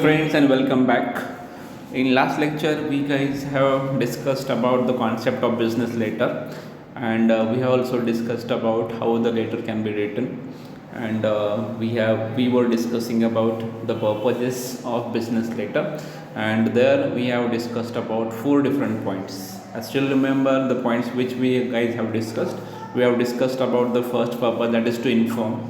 Friends, and welcome back. In last lecture we guys have discussed about the concept of business letter, and we have also discussed about how the letter can be written, and we were discussing about the purposes of business letter, and there we have discussed about four different points. I still remember the points which we guys have discussed. We have discussed about the first purpose, that is to inform.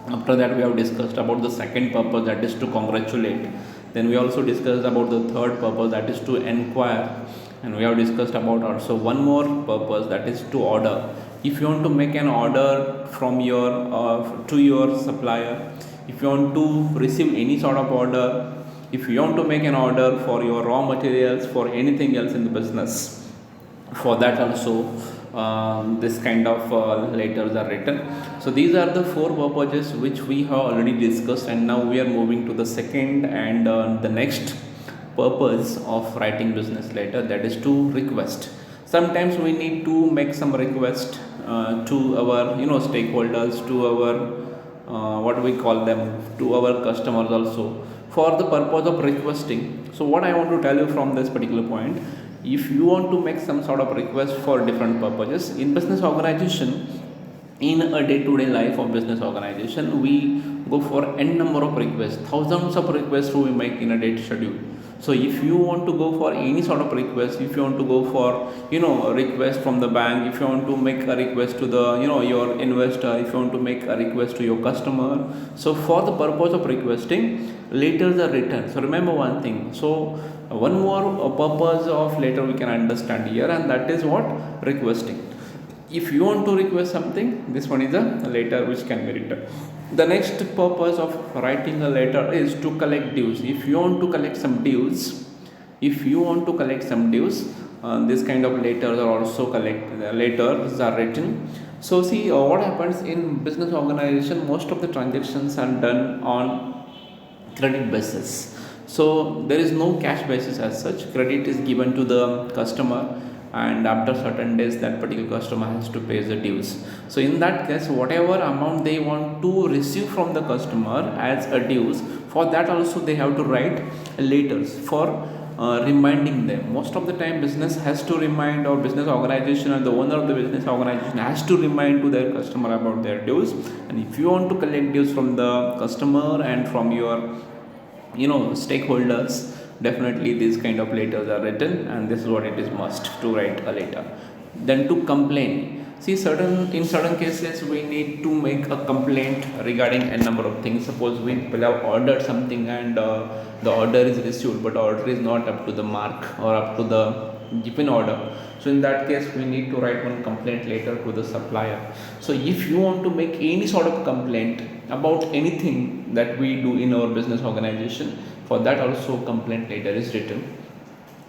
After that we have discussed about the second purpose, that is to congratulate. Then we also discussed about the third purpose, that is to inquire. And we have discussed about also one more purpose, that is to order. If you want to make an order from your to your supplier, if you want to receive any sort of order, if you want to make an order for your raw materials, for anything else in the business, for that also this kind of letters are written. So these are the four purposes which we have already discussed, and now we are moving to the second and the next purpose of writing business letter, that is to request. Sometimes we need to make some request to our stakeholders, to our what we call them, to our customers also, for the purpose of requesting. So what I want to tell you from this particular point, if you want to make some sort of request for different purposes in business organization, in a day-to-day life of business organization, we go for n number of requests, thousands of requests we make in a day schedule. So if you want to go for any sort of request, if you want to go for a request from the bank, if you want to make a request to the your investor, if you want to make a request to your customer, so for the purpose of requesting, letters are written. So remember one thing. So one more purpose of letter we can understand here, and that is what? Requesting. If you want to request something, this one is a letter which can be written. The next purpose of writing a letter is to collect dues. If you want to collect some dues, this kind of letters are also letters are written. So see, what happens in business organization, most of the transactions are done on credit basis. So there is no cash basis as such. Credit is given to the customer, and after certain days that particular customer has to pay the dues. So in that case, whatever amount they want to receive from the customer as a dues, for that also they have to write letters for reminding them. Most of the time business has to remind, or business organization or the owner of the business organization has to remind to their customer about their dues. And if you want to collect dues from the customer and from your stakeholders, definitely these kind of letters are written, and this is what it is must to write a letter. Then to complain. See, in certain cases we need to make a complaint regarding a number of things. Suppose we have ordered something, and the order is received, but order is not up to the mark or up to the given order. So in that case we need to write one complaint letter to the supplier. So if you want to make any sort of complaint about anything that we do in our business organization, for that also complaint letter is written.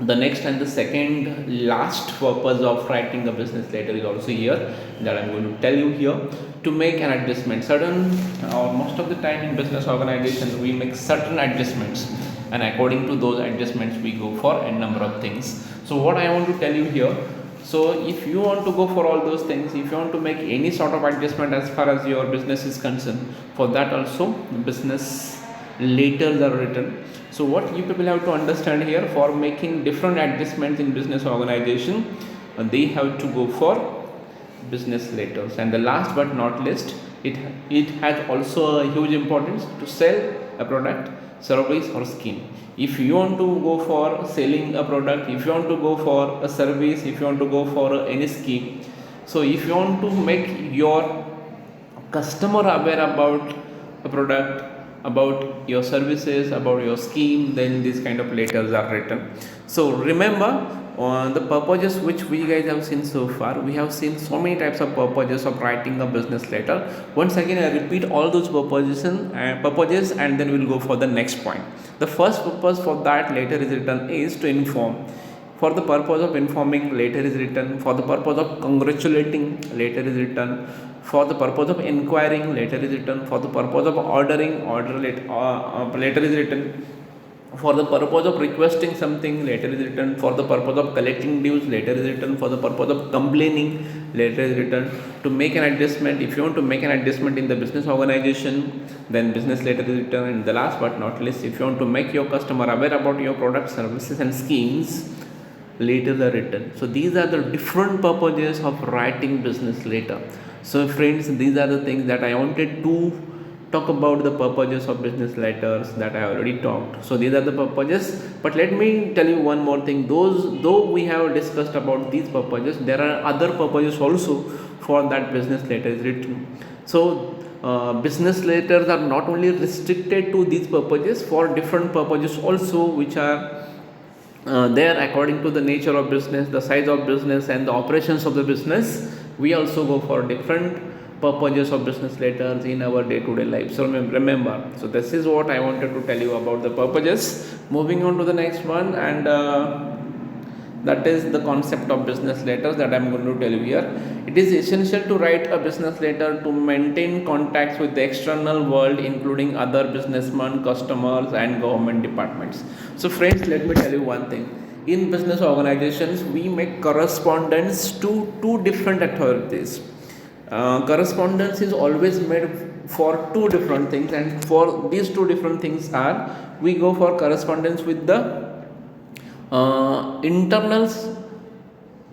The next and the second last purpose of writing a business letter is also here, that I'm going to tell you here. To make an adjustment, most of the time in business organization we make certain adjustments, and according to those adjustments we go for a number of things. So what I want to tell you here, so if you want to go for all those things, if you want to make any sort of adjustment as far as your business is concerned, for that also business letters are written. So what you people have to understand here, for making different adjustments in business organization, they have to go for business letters. And the last but not least, it has also a huge importance to sell a product, service or scheme. If you want to go for selling a product, if you want to go for a service, if you want to go for any scheme, so if you want to make your customer aware about a product, about your services, about your scheme, then these kind of letters are written. So remember, the purposes which we guys have seen so far, we have seen so many types of purposes of writing a business letter. Once again I repeat all those purposes, and then we'll go for the next point. The first purpose for that letter is written is to inform. For the purpose of informing, letter is written. For the purpose of congratulating, letter is written. For the purpose of inquiring, letter is written. For the purpose of ordering, letter is written. For the purpose of requesting something, letter is written. For the purpose of collecting dues, letter is written. For the purpose of complaining, letter is written. To make an adjustment, if you want to make an adjustment in the business organization, then business letter is written. And the last but not least, if you want to make your customer aware about your products, services and schemes, letters are written. So these are the different purposes of writing business letter. So friends, these are the things that I wanted to talk about, the purposes of business letters that I already talked. So these are the purposes, but let me tell you one more thing. Those, though we have discussed about these purposes, there are other purposes also for that business letter is written. So business letters are not only restricted to these purposes, for different purposes also, which are there according to the nature of business, the size of business and the operations of the business. We also go for different purposes of business letters in our day-to-day life. So remember, so this is what I wanted to tell you about the purposes. Moving on to the next one, and that is the concept of business letters that I am going to tell you here. It is essential to write a business letter to maintain contacts with the external world, including other businessmen, customers and government departments. So friends, let me tell you one thing. In business organizations, we make correspondence to two different authorities. Correspondence is always made for two different things, and for these two different things are, we go for correspondence with the internals.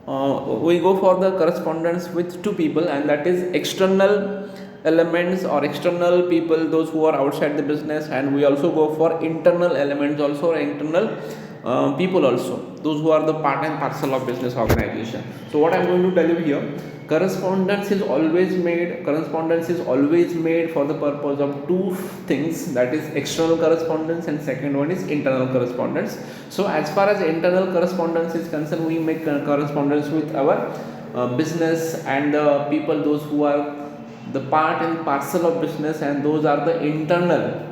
We go for the correspondence with two people, and that is external elements or external people, those who are outside the business, and we also go for internal elements also, or internal people also, those who are the part and parcel of business organization. So what I am going to tell you here, correspondence is always made for the purpose of two things, that is external correspondence and second one is internal correspondence. So as far as internal correspondence is concerned, we make correspondence with our business and the people, those who are the part and parcel of business, and those are the internal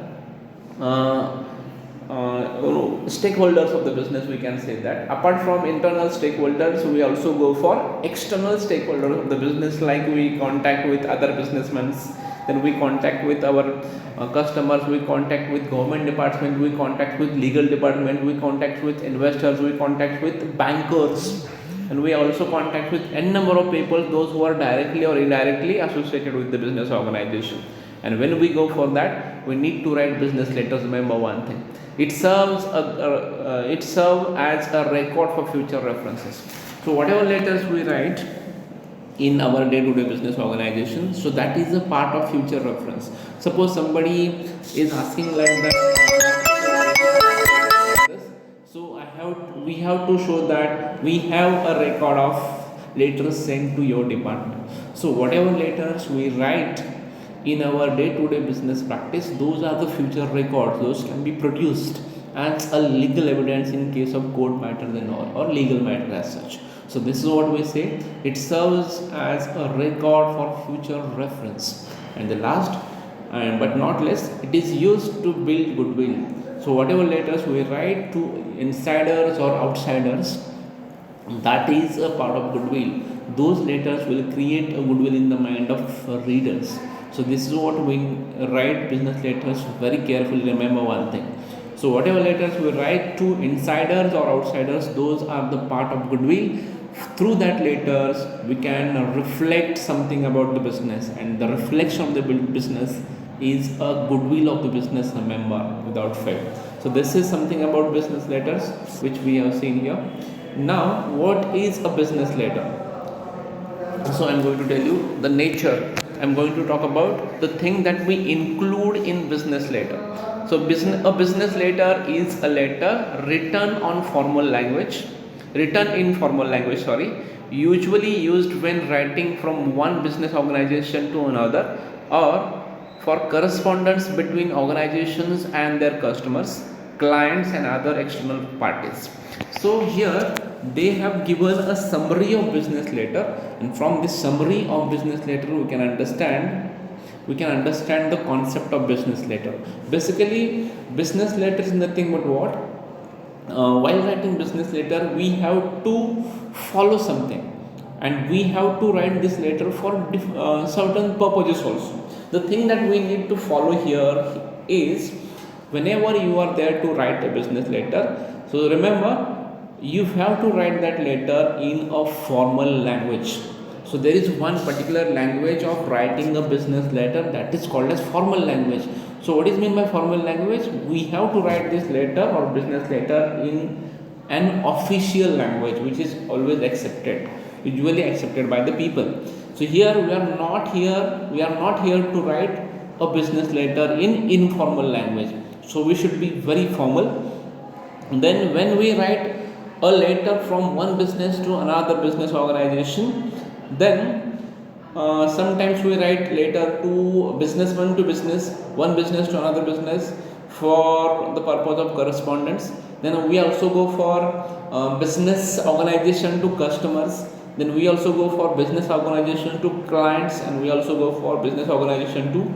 stakeholders of the business, we can say that. Apart from internal stakeholders, we also go for external stakeholders of the business, like we contact with other businessmen, then we contact with our customers, we contact with government department, we contact with legal department, we contact with investors, we contact with bankers, and we also contact with n number of people, those who are directly or indirectly associated with the business organization. And when we go for that, we need to write business letters. Remember one thing, it serves as a record for future references. So whatever letters we write in our day-to-day business organization, so that is a part of future reference. Suppose somebody is asking like that, so we have to show that we have a record of letters sent to your department. So whatever letters we write in our day-to-day business practice, those are the future records, those can be produced as a legal evidence in case of court matters and all, or legal matter as such. So this is what we say, it serves as a record for future reference. And the last but not least, it is used to build goodwill. So whatever letters we write to insiders or outsiders, that is a part of goodwill. Those letters will create a goodwill in the mind of readers. So this is what we write business letters very carefully. Remember one thing. So whatever letters we write to insiders or outsiders, those are the part of goodwill. Through that letters, we can reflect something about the business, and the reflection of the business is a goodwill of the business, remember, without fail. So this is something about business letters which we have seen here. Now, what is a business letter? So I am going to tell you the nature. I am going to talk about the thing that we include in business letter. So a business letter is a letter written in formal language, usually used when writing from one business organization to another, or for correspondence between organizations and their customers, clients and other external parties. So here they have given a summary of business letter, and from this summary of business letter we can understand the concept of business letter. Basically, business letter is nothing but what? While writing business letter, we have to follow something, and we have to write this letter for certain purposes also. The thing that we need to follow here is whenever you are there to write a business letter, so remember, you have to write that letter in a formal language. So there is one particular language of writing a business letter, that is called as formal language. So what is meant by formal language? We have to write this letter or business letter in an official language, which is always accepted, usually accepted by the people. So here we are not here to write a business letter in informal language, so we should be very formal. Then when we write a letter from one business to another business organization, then sometimes we write letter to business, one business to another business, for the purpose of correspondence. Then we also go for business organization to customers, then we also go for business organization to clients, and we also go for business organization to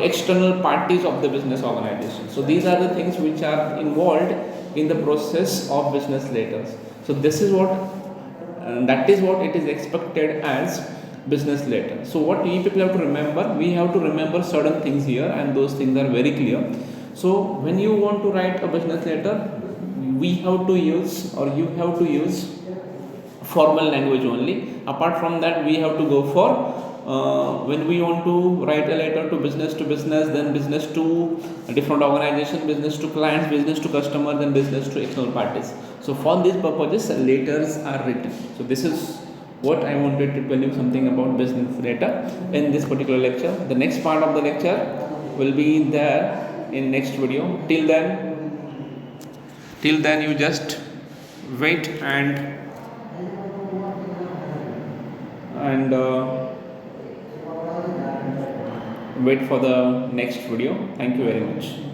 external parties of the business organization. So these are the things which are involved in the process of business letters. So this is what that is what it is expected as business letter. So what we people have to remember, we have to remember certain things here, and those things are very clear. So when you want to write a business letter, we have to use, or you have to use, formal language only. Apart from that, we have to go for when we want to write a letter to business, then business to different organization, business to clients, business to customer, then business to external parties. So for these purposes, letters are written. So this is what I wanted to tell you something about business letter in this particular lecture. The next part of the lecture will be there in next video. Till then you just wait and wait for the next video. Thank you very much.